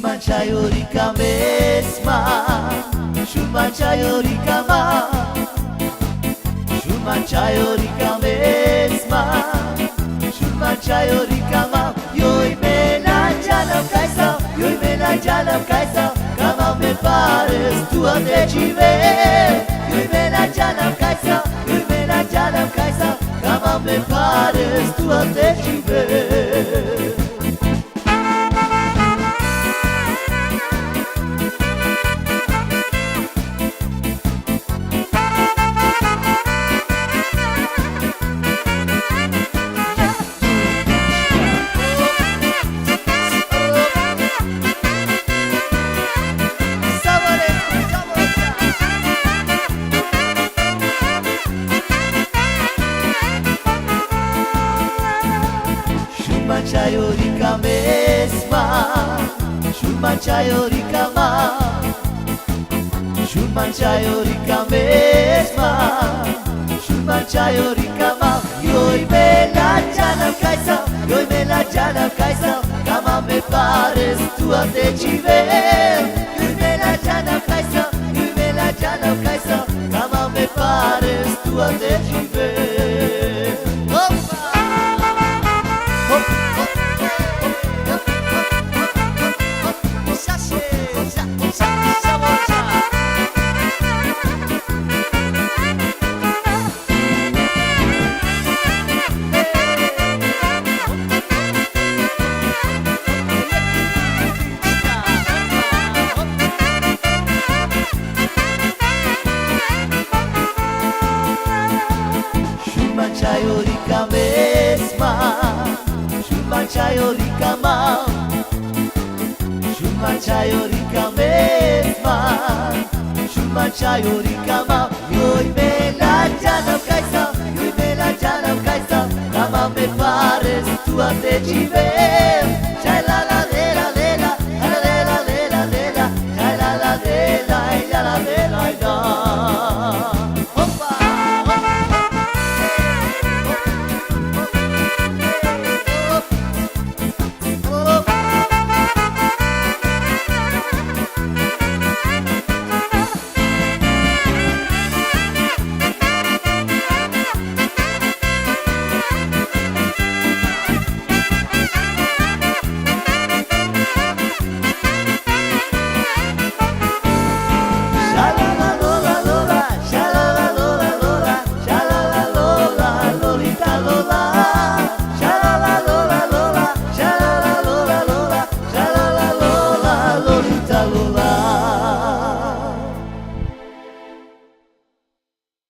Shumachayurika mesma, Shumachayurika ma, Shumachayurika mesma, Shumachayurika ma. Yoi mena jalam kaisa, yoi mena jalam kaisa, kama me pares tu ante chive. Yoi mena jalam kaisa, yoi mena jalam kaisa, kama me pares tu ante chive. Shumachayurika mesma, Shumachayurika ma, Shumachayurika mesma, Shumachayurika ma. Yoi mena jalam kaisa, yoi mena jalam kaisa, kama me pares tu ante chive. Yoi mena jalam kaisa, yoi mena jalam kaisa, kama me pares tu ante chive. Shumachayurika mesma, Shumachayurika ma, Shumachayurika mesma, Shumachayurika ma. Yoi mena jalam kaisa, yoi mena jalam kaisa, kama me pares tu ante chive.